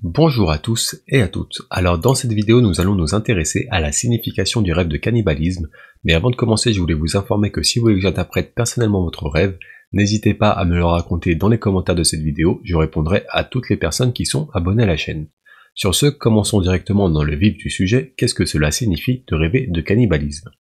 Bonjour à tous et à toutes. Alors dans cette vidéo, nous allons nous intéresser à la signification du rêve de cannibalisme, mais avant de commencer, je voulais vous informer que si vous voulez que j'interprète personnellement votre rêve, n'hésitez pas à me le raconter dans les commentaires de cette vidéo, je répondrai à toutes les personnes qui sont abonnées à la chaîne. Sur ce, commençons directement dans le vif du sujet. Qu'est-ce que cela signifie de rêver de cannibalisme?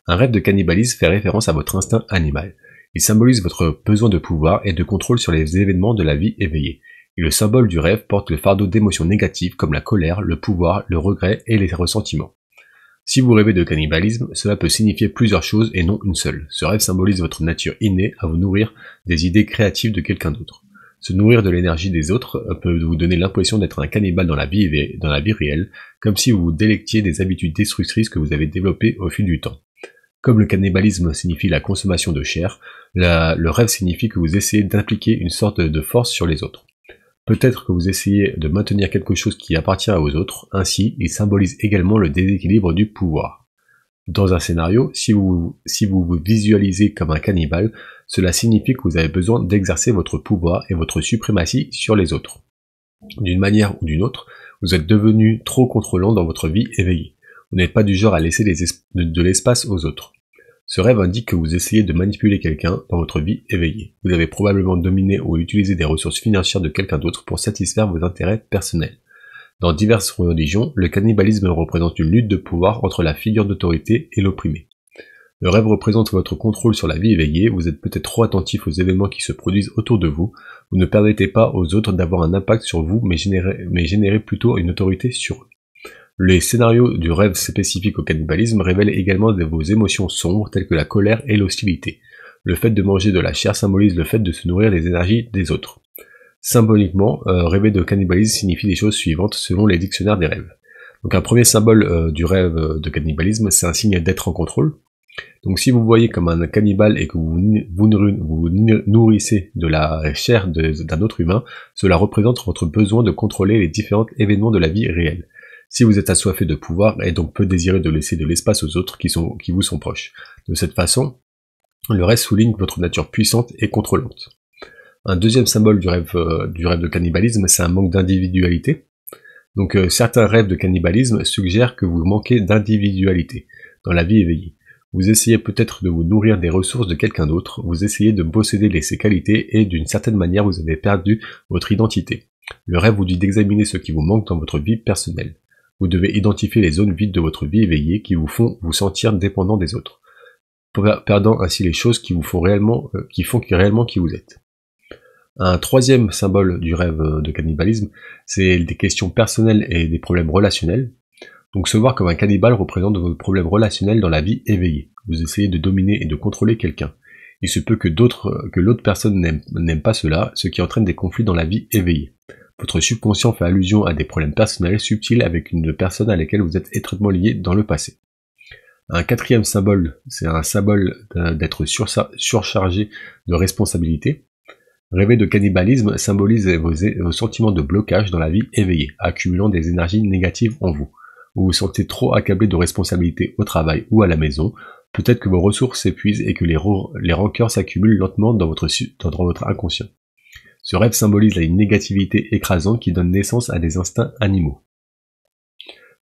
Un rêve de cannibalisme fait référence à votre instinct animal. Il symbolise votre besoin de pouvoir et de contrôle sur les événements de la vie éveillée. Et le symbole du rêve porte le fardeau d'émotions négatives comme la colère, le pouvoir, le regret et les ressentiments. Si vous rêvez de cannibalisme, cela peut signifier plusieurs choses et non une seule. Ce rêve symbolise votre nature innée à vous nourrir des idées créatives de quelqu'un d'autre. Se nourrir de l'énergie des autres peut vous donner l'impression d'être un cannibale dans la vie réelle, comme si vous vous délectiez des habitudes destructrices que vous avez développées au fil du temps. Comme le cannibalisme signifie la consommation de chair, le rêve signifie que vous essayez d'impliquer une sorte de force sur les autres. Peut-être que vous essayez de maintenir quelque chose qui appartient aux autres, ainsi il symbolise également le déséquilibre du pouvoir. Dans un scénario, si vous vous visualisez comme un cannibale, cela signifie que vous avez besoin d'exercer votre pouvoir et votre suprématie sur les autres. D'une manière ou d'une autre, vous êtes devenu trop contrôlant dans votre vie éveillée. Vous n'êtes pas du genre à laisser de l'espace aux autres. Ce rêve indique que vous essayez de manipuler quelqu'un dans votre vie éveillée. Vous avez probablement dominé ou utilisé des ressources financières de quelqu'un d'autre pour satisfaire vos intérêts personnels. Dans diverses religions, le cannibalisme représente une lutte de pouvoir entre la figure d'autorité et l'opprimé. Le rêve représente votre contrôle sur la vie éveillée, vous êtes peut-être trop attentif aux événements qui se produisent autour de vous, vous ne permettez pas aux autres d'avoir un impact sur vous, mais générez plutôt une autorité sur eux. Les scénarios du rêve spécifique au cannibalisme révèlent également vos émotions sombres telles que la colère et l'hostilité. Le fait de manger de la chair symbolise le fait de se nourrir des énergies des autres. Symboliquement, rêver de cannibalisme signifie les choses suivantes selon les dictionnaires des rêves. Donc un premier symbole du rêve de cannibalisme, c'est un signe d'être en contrôle. Donc si vous voyez comme un cannibale et que vous nourrissez de la chair d'un autre humain, cela représente votre besoin de contrôler les différents événements de la vie réelle. Si vous êtes assoiffé de pouvoir et donc peu désiré de laisser de l'espace aux autres qui vous sont proches. De cette façon, le reste souligne votre nature puissante et contrôlante. Un deuxième symbole du rêve de cannibalisme, c'est un manque d'individualité. Donc certains rêves de cannibalisme suggèrent que vous manquez d'individualité dans la vie éveillée. Vous essayez peut-être de vous nourrir des ressources de quelqu'un d'autre, vous essayez de posséder ses qualités et d'une certaine manière vous avez perdu votre identité. Le rêve vous dit d'examiner ce qui vous manque dans votre vie personnelle. Vous devez identifier les zones vides de votre vie éveillée qui vous font vous sentir dépendant des autres, perdant ainsi les choses qui font réellement qui vous êtes. Un troisième symbole du rêve de cannibalisme, c'est des questions personnelles et des problèmes relationnels. Donc se voir comme un cannibale représente vos problèmes relationnels dans la vie éveillée. Vous essayez de dominer et de contrôler quelqu'un. Il se peut que l'autre personne n'aime pas cela, ce qui entraîne des conflits dans la vie éveillée. Votre subconscient fait allusion à des problèmes personnels subtils avec une personne à laquelle vous êtes étroitement lié dans le passé. Un quatrième symbole, c'est un symbole d'être surchargé de responsabilité. Rêver de cannibalisme symbolise vos sentiments de blocage dans la vie éveillée, accumulant des énergies négatives en vous. Vous vous sentez trop accablé de responsabilités au travail ou à la maison, peut-être que vos ressources s'épuisent et que les rancœurs s'accumulent lentement dans votre inconscient. Ce rêve symbolise une négativité écrasante qui donne naissance à des instincts animaux.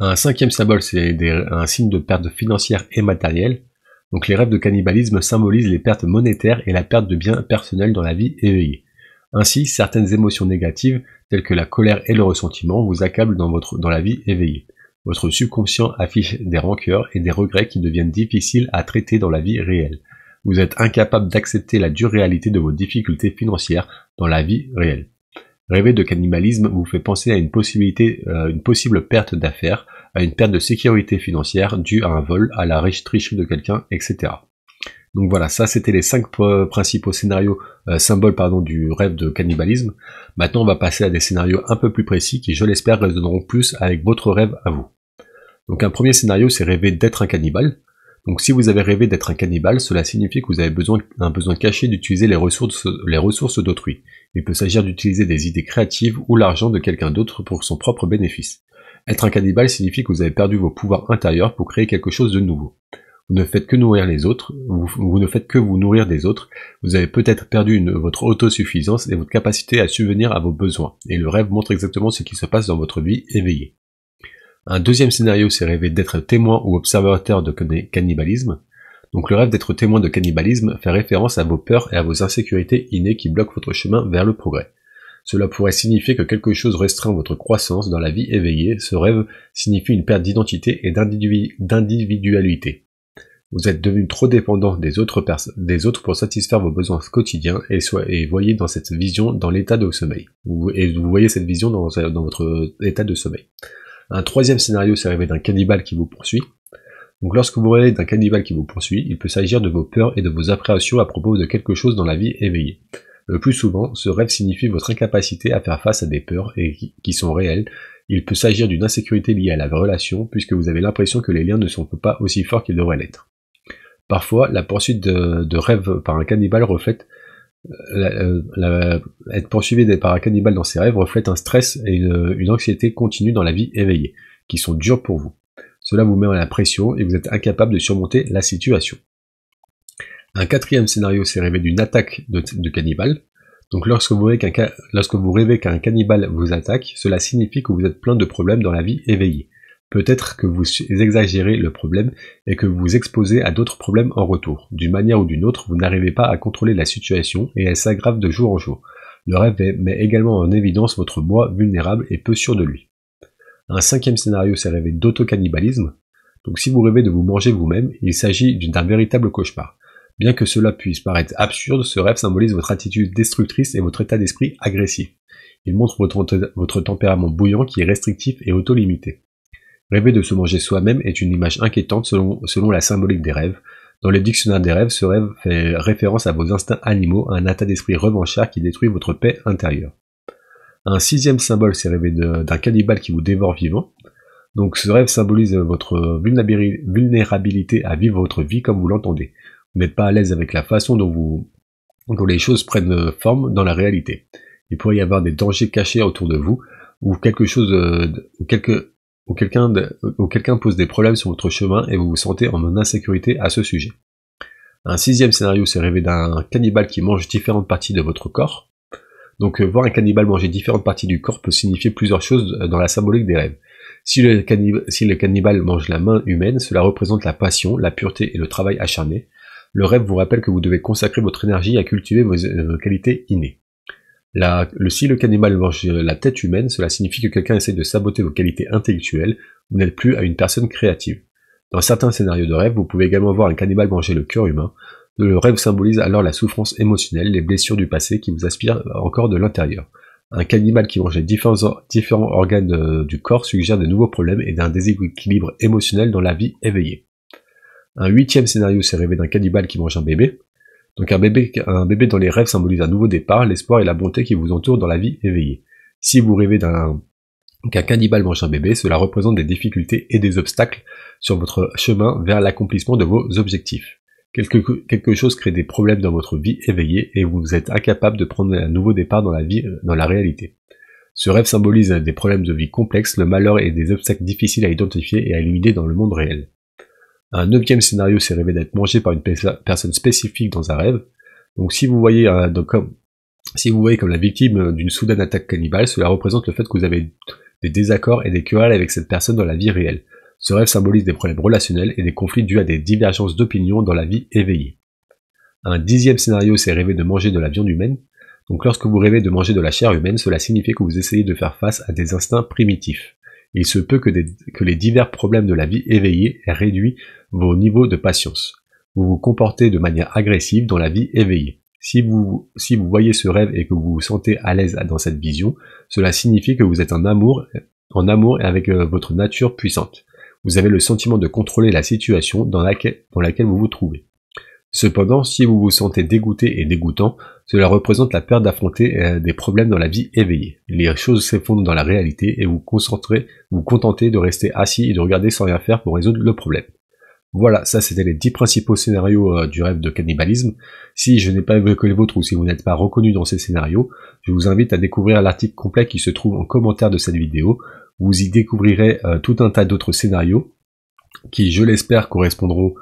Un cinquième symbole, c'est un signe de perte financière et matérielle. Donc les rêves de cannibalisme symbolisent les pertes monétaires et la perte de biens personnels dans la vie éveillée. Ainsi, certaines émotions négatives, telles que la colère et le ressentiment, vous accablent dans la vie éveillée. Votre subconscient affiche des rancœurs et des regrets qui deviennent difficiles à traiter dans la vie réelle. Vous êtes incapable d'accepter la dure réalité de vos difficultés financières dans la vie réelle. Rêver de cannibalisme vous fait penser à une possible perte d'affaires, à une perte de sécurité financière due à un vol, à la tricherie de quelqu'un, etc. Donc voilà, ça c'était les 5 principaux symboles du rêve de cannibalisme. Maintenant on va passer à des scénarios un peu plus précis qui, je l'espère, résonneront plus avec votre rêve à vous. Donc un premier scénario, c'est rêver d'être un cannibale. Donc si vous avez rêvé d'être un cannibale, cela signifie que vous avez un besoin caché d'utiliser les ressources d'autrui. Il peut s'agir d'utiliser des idées créatives ou l'argent de quelqu'un d'autre pour son propre bénéfice. Être un cannibale signifie que vous avez perdu vos pouvoirs intérieurs pour créer quelque chose de nouveau. vous ne faites que nourrir les autres, vous ne faites que vous nourrir des autres, vous avez peut-être perdu votre autosuffisance et votre capacité à subvenir à vos besoins, et le rêve montre exactement ce qui se passe dans votre vie éveillée. Un deuxième scénario, c'est rêver d'être témoin ou observateur de cannibalisme. Donc le rêve d'être témoin de cannibalisme fait référence à vos peurs et à vos insécurités innées qui bloquent votre chemin vers le progrès. Cela pourrait signifier que quelque chose restreint votre croissance dans la vie éveillée. Ce rêve signifie une perte d'identité et d'individualité. Vous êtes devenu trop dépendant des autres pour satisfaire vos besoins quotidiens et voyez dans cette vision dans l'état de sommeil. Vous voyez cette vision dans votre état de sommeil. Un troisième scénario, c'est rêver d'un cannibale qui vous poursuit. Donc lorsque vous rêvez d'un cannibale qui vous poursuit, il peut s'agir de vos peurs et de vos appréhensions à propos de quelque chose dans la vie éveillée. Le plus souvent, ce rêve signifie votre incapacité à faire face à des peurs et qui sont réelles. Il peut s'agir d'une insécurité liée à la relation, puisque vous avez l'impression que les liens ne sont pas aussi forts qu'ils devraient l'être. Parfois, la poursuite de rêve par un cannibale reflète être poursuivi par un cannibale dans ses rêves reflète un stress et une anxiété continue dans la vie éveillée, qui sont durs pour vous. Cela vous met à la pression et vous êtes incapable de surmonter la situation. Un quatrième scénario, c'est rêver d'une attaque de cannibale. Donc lorsque vous rêvez qu'un cannibale vous attaque, cela signifie que vous êtes plein de problèmes dans la vie éveillée. Peut-être que vous exagérez le problème et que vous vous exposez à d'autres problèmes en retour. D'une manière ou d'une autre, vous n'arrivez pas à contrôler la situation et elle s'aggrave de jour en jour. Le rêve met également en évidence votre moi vulnérable et peu sûr de lui. Un cinquième scénario, c'est rêver d'autocannibalisme. Donc si vous rêvez de vous manger vous-même, il s'agit d'un véritable cauchemar. Bien que cela puisse paraître absurde, ce rêve symbolise votre attitude destructrice et votre état d'esprit agressif. Il montre votre tempérament bouillant qui est restrictif et auto-limité. Rêver de se manger soi-même est une image inquiétante selon la symbolique des rêves. Dans le dictionnaire des rêves, ce rêve fait référence à vos instincts animaux, à un état d'esprit revanchard qui détruit votre paix intérieure. Un sixième symbole, c'est rêver d'un cannibale qui vous dévore vivant. Donc ce rêve symbolise votre vulnérabilité à vivre votre vie comme vous l'entendez. Vous n'êtes pas à l'aise avec la façon dont les choses prennent forme dans la réalité. Il pourrait y avoir des dangers cachés autour de vous, ou quelqu'un pose des problèmes sur votre chemin et vous vous sentez en insécurité à ce sujet. Un sixième scénario, c'est rêver d'un cannibale qui mange différentes parties de votre corps. Donc voir un cannibale manger différentes parties du corps peut signifier plusieurs choses dans la symbolique des rêves. Si le cannibale mange la main humaine, cela représente la passion, la pureté et le travail acharné. Le rêve vous rappelle que vous devez consacrer votre énergie à cultiver vos qualités innées. Si le cannibale mange la tête humaine, cela signifie que quelqu'un essaie de saboter vos qualités intellectuelles, vous n'êtes plus à une personne créative. Dans certains scénarios de rêve, vous pouvez également voir un cannibale manger le cœur humain. Le rêve symbolise alors la souffrance émotionnelle, les blessures du passé qui vous aspirent encore de l'intérieur. Un cannibale qui mange les différents organes du corps suggère de nouveaux problèmes et d'un déséquilibre émotionnel dans la vie éveillée. Un huitième scénario, c'est rêver d'un cannibale qui mange un bébé. Donc un bébé dans les rêves symbolise un nouveau départ, l'espoir et la bonté qui vous entourent dans la vie éveillée. Si vous rêvez qu'un cannibale mange un bébé, cela représente des difficultés et des obstacles sur votre chemin vers l'accomplissement de vos objectifs. Quelque chose crée des problèmes dans votre vie éveillée et vous êtes incapable de prendre un nouveau départ dans la réalité. Ce rêve symbolise des problèmes de vie complexes, le malheur et des obstacles difficiles à identifier et à éliminer dans le monde réel. Un neuvième scénario, c'est rêver d'être mangé par une personne spécifique dans un rêve. Donc si vous voyez comme la victime d'une soudaine attaque cannibale, cela représente le fait que vous avez des désaccords et des querelles avec cette personne dans la vie réelle. Ce rêve symbolise des problèmes relationnels et des conflits dus à des divergences d'opinion dans la vie éveillée. Un dixième scénario, c'est rêver de manger de la viande humaine. Donc lorsque vous rêvez de manger de la chair humaine, cela signifie que vous essayez de faire face à des instincts primitifs. Il se peut que les divers problèmes de la vie éveillée aient réduit vos niveaux de patience. Vous vous comportez de manière agressive dans la vie éveillée. Si vous voyez ce rêve et que vous vous sentez à l'aise dans cette vision, cela signifie que vous êtes en amour avec votre nature puissante. Vous avez le sentiment de contrôler la situation dans laquelle vous vous trouvez. Cependant, si vous vous sentez dégoûté et dégoûtant, cela représente la peur d'affronter des problèmes dans la vie éveillée. Les choses s'effondrent dans la réalité et vous contentez de rester assis et de regarder sans rien faire pour résoudre le problème. Voilà, ça c'était les 10 principaux scénarios du rêve de cannibalisme. Si je n'ai pas évoqué les vôtres ou si vous n'êtes pas reconnu dans ces scénarios, je vous invite à découvrir l'article complet qui se trouve en commentaire de cette vidéo. Vous y découvrirez tout un tas d'autres scénarios qui, je l'espère, correspondront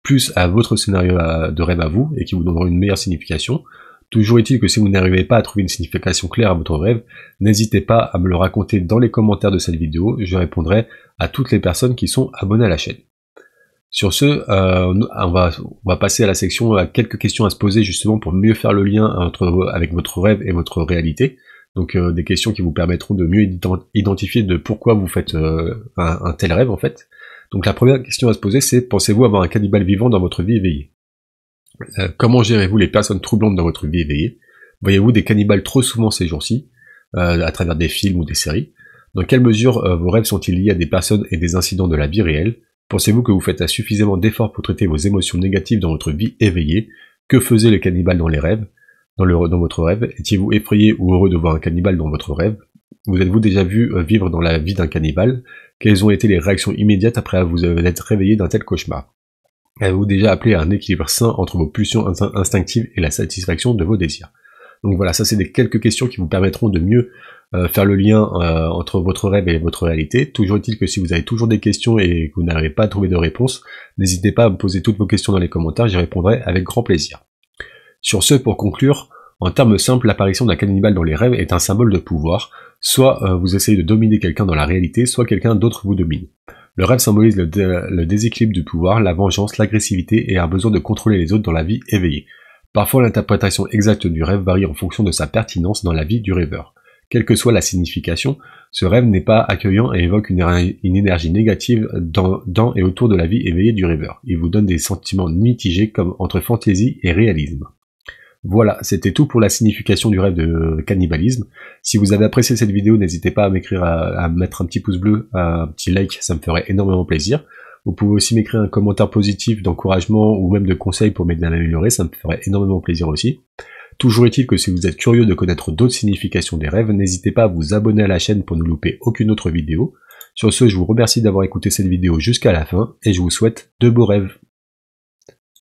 plus à votre scénario de rêve à vous, et qui vous donneront une meilleure signification. Toujours est-il que si vous n'arrivez pas à trouver une signification claire à votre rêve, n'hésitez pas à me le raconter dans les commentaires de cette vidéo, je répondrai à toutes les personnes qui sont abonnées à la chaîne. Sur ce, on va passer à la section à quelques questions à se poser justement pour mieux faire le lien avec votre rêve et votre réalité. Donc des questions qui vous permettront de mieux identifier de pourquoi vous faites un tel rêve en fait. Donc la première question à se poser, c'est pensez-vous avoir un cannibale vivant dans votre vie éveillée? Comment gérez-vous les personnes troublantes dans votre vie éveillée? Voyez-vous des cannibales trop souvent ces jours-ci, à travers des films ou des séries? Dans quelle mesure vos rêves sont-ils liés à des personnes et des incidents de la vie réelle? Pensez-vous que vous faites suffisamment d'efforts pour traiter vos émotions négatives dans votre vie éveillée? Que faisaient les cannibales dans les rêves? Dans votre rêve, étiez-vous effrayé ou heureux de voir un cannibale dans votre rêve? Vous êtes-vous déjà vu vivre dans la vie d'un cannibale? Quelles ont été les réactions immédiates après vous être réveillé d'un tel cauchemar? Avez-vous déjà appelé à un équilibre sain entre vos pulsions instinctives et la satisfaction de vos désirs? Donc voilà, ça c'est quelques questions qui vous permettront de mieux faire le lien entre votre rêve et votre réalité. Toujours est-il que si vous avez toujours des questions et que vous n'arrivez pas à trouver de réponse, n'hésitez pas à me poser toutes vos questions dans les commentaires, j'y répondrai avec grand plaisir. Sur ce, pour conclure, en termes simples, l'apparition d'un cannibale dans les rêves est un symbole de pouvoir. Soit vous essayez de dominer quelqu'un dans la réalité, soit quelqu'un d'autre vous domine. Le rêve symbolise le déséquilibre du pouvoir, la vengeance, l'agressivité et un besoin de contrôler les autres dans la vie éveillée. Parfois, l'interprétation exacte du rêve varie en fonction de sa pertinence dans la vie du rêveur. Quelle que soit la signification, ce rêve n'est pas accueillant et évoque une énergie négative dans et autour de la vie éveillée du rêveur. Il vous donne des sentiments mitigés comme entre fantaisie et réalisme. Voilà, c'était tout pour la signification du rêve de cannibalisme. Si vous avez apprécié cette vidéo, n'hésitez pas à m'écrire, à mettre un petit pouce bleu, un petit like, ça me ferait énormément plaisir. Vous pouvez aussi m'écrire un commentaire positif d'encouragement ou même de conseils pour m'aider à m'améliorer, ça me ferait énormément plaisir aussi. Toujours est-il que si vous êtes curieux de connaître d'autres significations des rêves, n'hésitez pas à vous abonner à la chaîne pour ne louper aucune autre vidéo. Sur ce, je vous remercie d'avoir écouté cette vidéo jusqu'à la fin et je vous souhaite de beaux rêves.